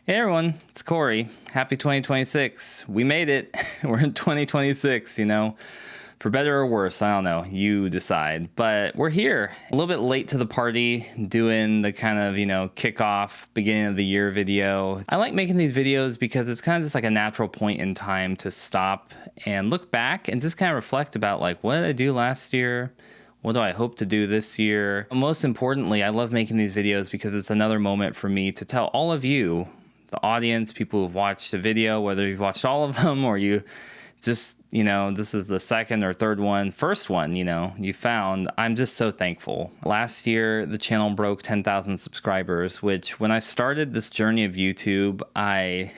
Hey everyone, it's Corey. Happy 2026. We made it. We're in 2026, for better or worse. I don't know. You decide. But we're here. A little bit late to the party, doing the kind of, kickoff, beginning of the year video. I like making these videos because it's kind of just like a natural point in time to stop and look back and just kind of reflect about like, what did I do last year? What do I hope to do this year? Most importantly, I love making these videos because it's another moment for me to tell all of you, the audience, people who've watched the video, whether you've watched all of them or you just, this is the second or third one, first one, you found. I'm just so thankful. Last year, the channel broke 10,000 subscribers, which when I started this journey of YouTube, I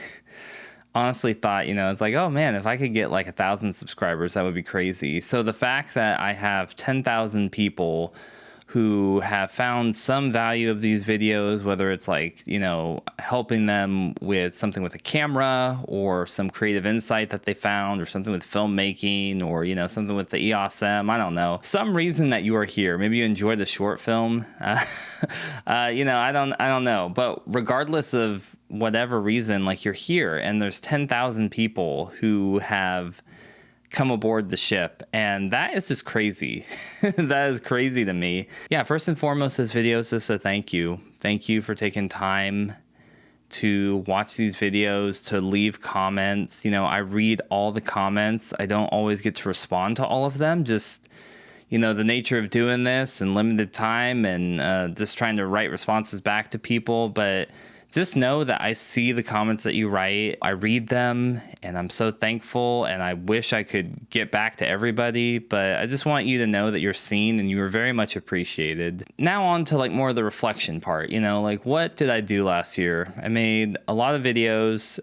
honestly thought, it's like, oh man, if I could get like 1,000 subscribers, that would be crazy. So the fact that I have 10,000 people who have found some value of these videos, whether it's like, helping them with something with a camera or some creative insight that they found or something with filmmaking or, something with the EOS M, I don't know. Some reason that you are here. Maybe you enjoyed the short film. I don't know. But regardless of whatever reason, like you're here and there's 10,000 people who have come aboard the ship, and that is just crazy. That is crazy to me. Yeah, first and foremost, this video is just a thank you. Thank you for taking time to watch these videos, to leave comments. I read all the comments. I don't always get to respond to all of them. Just, the nature of doing this and limited time and just trying to write responses back to people. But just know that I see the comments that you write. I read them and I'm so thankful, and I wish I could get back to everybody, but I just want you to know that you're seen and you are very much appreciated. Now on to like more of the reflection part, like what did I do last year? I made a lot of videos.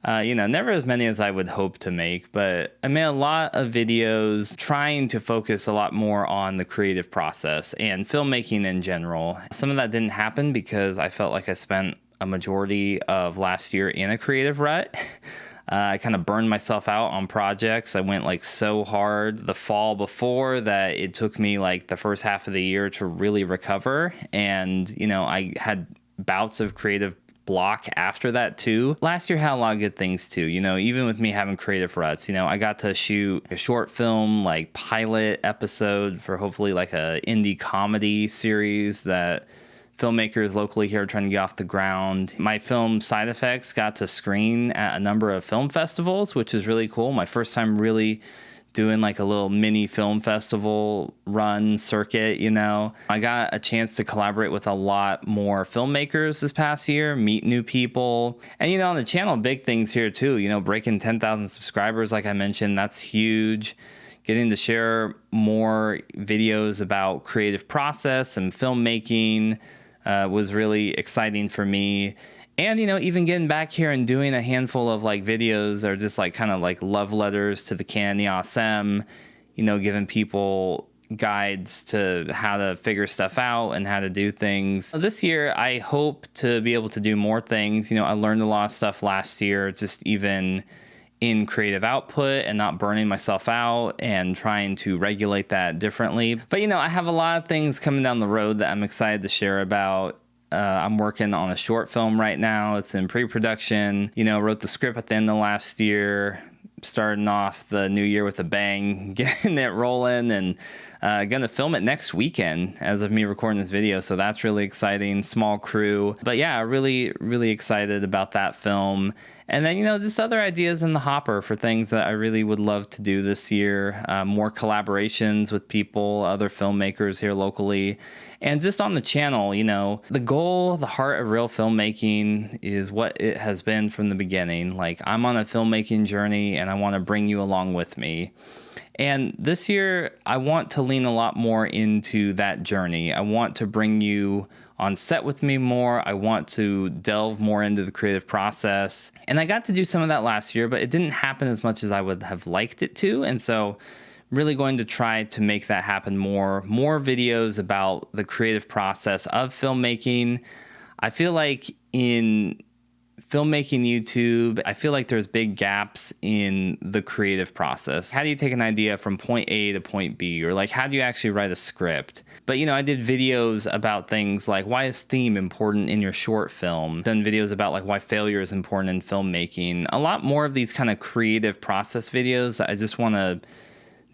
Never as many as I would hope to make, but I made a lot of videos trying to focus a lot more on the creative process and filmmaking in general. Some of that didn't happen because I felt like I spent a majority of last year in a creative rut. I kind of burned myself out on projects. I went like so hard the fall before that it took me like the first half of the year to really recover. And, I had bouts of creative block after that too. Last year had a lot of good things too, even with me having creative ruts. I got to shoot a short film like pilot episode for hopefully like a indie comedy series that filmmakers locally here are trying to get off the ground. My film Side Effects got to screen at a number of film festivals, which is really cool. My first time really doing like a little mini film festival run circuit, I got a chance to collaborate with a lot more filmmakers this past year, meet new people. And, on the channel, big things here too, breaking 10,000 subscribers, like I mentioned, that's huge. Getting to share more videos about creative process and filmmaking was really exciting for me. And, even getting back here and doing a handful of like videos that are just like kind of like love letters to the Canon EOS M, giving people guides to how to figure stuff out and how to do things. This year, I hope to be able to do more things. I learned a lot of stuff last year, just even in creative output and not burning myself out and trying to regulate that differently. But, I have a lot of things coming down the road that I'm excited to share about. I'm working on a short film right now. It's in pre-production. Wrote the script at the end of last year, starting off the new year with a bang, getting it rolling, and gonna film it next weekend as of me recording this video. So that's really exciting. Small crew. But yeah, really, really excited about that film. And then, just other ideas in the hopper for things that I really would love to do this year. More collaborations with people, other filmmakers here locally. And just on the channel, the goal, the heart of Reel Filmmaking is what it has been from the beginning. Like, I'm on a filmmaking journey and I want to bring you along with me. And this year, I want to lean a lot more into that journey. I want to bring you on set with me more. I want to delve more into the creative process. And I got to do some of that last year, but it didn't happen as much as I would have liked it to. And so really going to try to make that happen more videos about the creative process of filmmaking. I feel like in filmmaking YouTube, I feel like there's big gaps in the creative process. How do you take an idea from point A to point B? Or like, how do you actually write a script? But, you know, I did videos about things like, why is theme important in your short film? Done videos about like why failure is important in filmmaking. A lot more of these kind of creative process videos. I just want to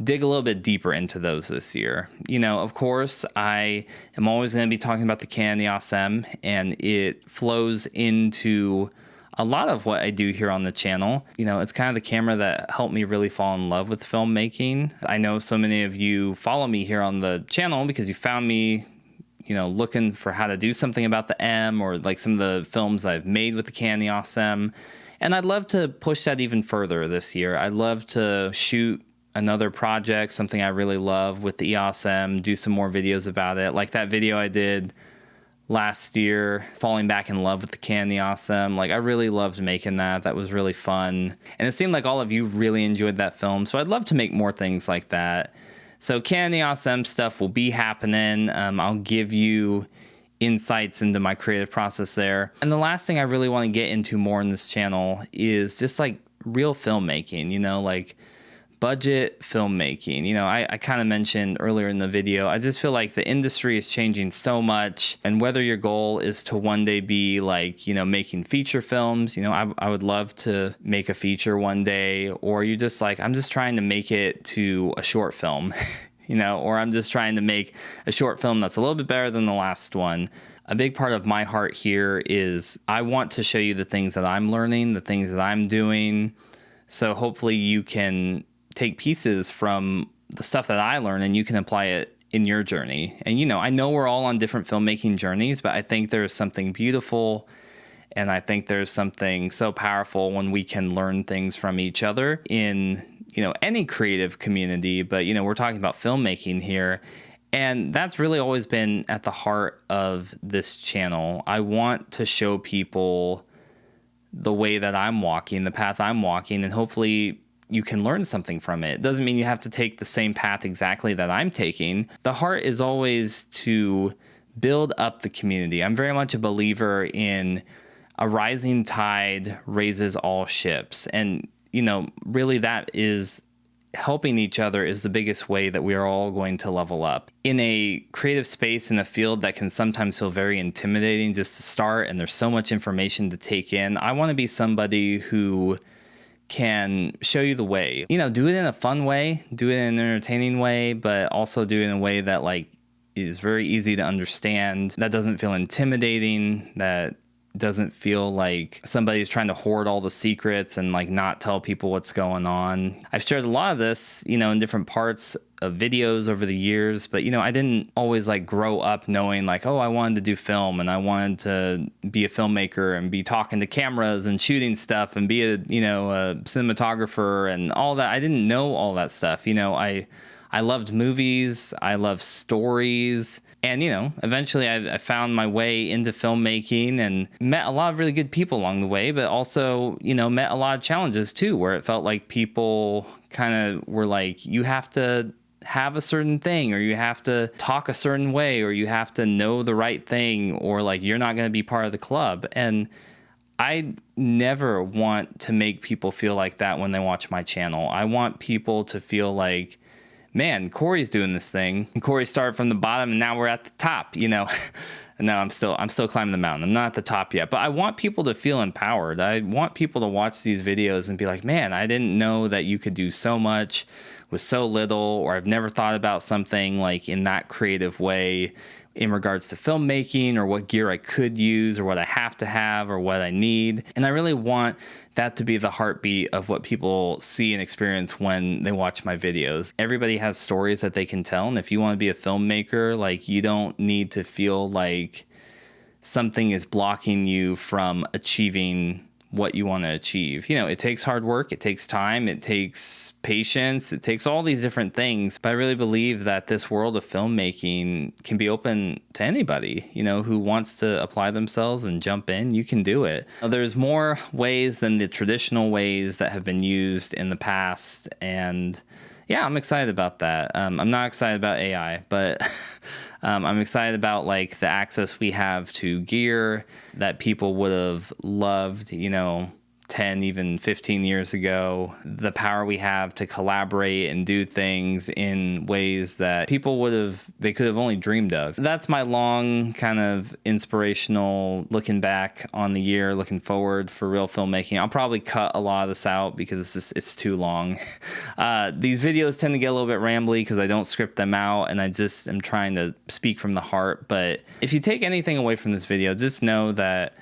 dig a little bit deeper into those this year. You know, of course, I am always going to be talking about the Canon EOS M, and it flows into a lot of what I do here on the channel. You know, it's kind of the camera that helped me really fall in love with filmmaking. I know so many of you follow me here on the channel because you found me, you know, looking for how to do something about the M, or like some of the films I've made with the Canon EOS M. And I'd love to push that even further this year. I'd love to shoot another project, something I really love with the EOS M, do some more videos about it. Like that video I did last year, falling back in love with the Canon EOS M. Like I really loved making that. That was really fun. And it seemed like all of you really enjoyed that film. So I'd love to make more things like that. So Canon EOS M stuff will be happening. I'll give you insights into my creative process there. And the last thing I really want to get into more in this channel is just like real filmmaking, you know, like budget filmmaking. You know, I kind of mentioned earlier in the video, I just feel like the industry is changing so much. And whether your goal is to one day be like, you know, making feature films, you know, I would love to make a feature one day, or you just like, I'm just trying to make it to a short film, you know, or I'm just trying to make a short film that's a little bit better than the last one. A big part of my heart here is I want to show you the things that I'm learning, the things that I'm doing. So hopefully you can take pieces from the stuff that I learn and you can apply it in your journey. And, you know, I know we're all on different filmmaking journeys, but I think there's something beautiful, and I think there's something so powerful when we can learn things from each other in, you know, any creative community. But, you know, we're talking about filmmaking here, and that's really always been at the heart of this channel. I want to show people the way that I'm walking, the path I'm walking, and hopefully you can learn something from it. It doesn't mean you have to take the same path exactly that I'm taking. The heart is always to build up the community. I'm very much a believer in a rising tide raises all ships. And, you know, really that is helping each other is the biggest way that we are all going to level up. In a creative space, in a field that can sometimes feel very intimidating just to start, and there's so much information to take in, I want to be somebody who can show you the way. You know, do it in a fun way, do it in an entertaining way, but also do it in a way that like is very easy to understand, that doesn't feel intimidating, that doesn't feel like somebody's trying to hoard all the secrets and like not tell people what's going on. I've shared a lot of this, you know, in different parts of videos over the years, but, you know, I didn't always like grow up knowing like, oh, I wanted to do film and I wanted to be a filmmaker and be talking to cameras and shooting stuff and be a, you know, a cinematographer and all that. I didn't know all that stuff. You know, I loved movies. I love stories. And, you know, eventually I found my way into filmmaking and met a lot of really good people along the way, but also, you know, met a lot of challenges too, where it felt like people kind of were like, you have to have a certain thing, or you have to talk a certain way, or you have to know the right thing, or like you're not going to be part of the club. And I never want to make people feel like that when they watch my channel. I want people to feel like, man, Corey's doing this thing. Corey started from the bottom and now we're at the top, you know. No, I'm still climbing the mountain. I'm not at the top yet, but I want people to feel empowered. I want people to watch these videos and be like, man, I didn't know that you could do so much with so little, or I've never thought about something like in that creative way in regards to filmmaking, or what gear I could use, or what I have to have, or what I need. And I really want that to be the heartbeat of what people see and experience when they watch my videos. Everybody has stories that they can tell, and if you want to be a filmmaker, like, you don't need to feel like something is blocking you from achieving what you want to achieve. You know, it takes hard work, it takes time, it takes patience, it takes all these different things. But I really believe that this world of filmmaking can be open to anybody, you know, who wants to apply themselves and jump in. You can do it. There's more ways than the traditional ways that have been used in the past. And yeah, I'm excited about that. I'm not excited about AI, but I'm excited about like the access we have to gear that people would have loved, 10, even 15 years ago, the power we have to collaborate and do things in ways that people they could have only dreamed of. That's my long kind of inspirational looking back on the year, looking forward for Reel Filmmaking. I'll probably cut a lot of this out because it's too long. These videos tend to get a little bit rambly because I don't script them out and I just am trying to speak from the heart. But if you take anything away from this video, just know that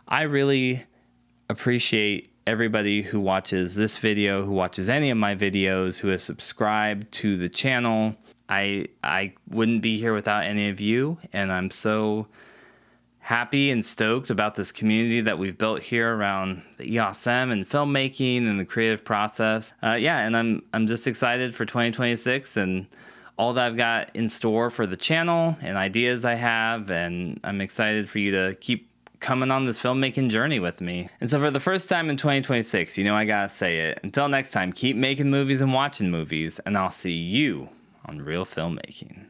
I really appreciate everybody who watches this video, who watches any of my videos, who has subscribed to the channel. I wouldn't be here without any of you, and I'm so happy and stoked about this community that we've built here around the EOSM and filmmaking and the creative process. And I'm just excited for 2026 and all that I've got in store for the channel and ideas I have, and I'm excited for you to keep coming on this filmmaking journey with me. And so for the first time in 2026, I gotta say it. Until next time, keep making movies and watching movies, and I'll see you on Reel Filmmaking.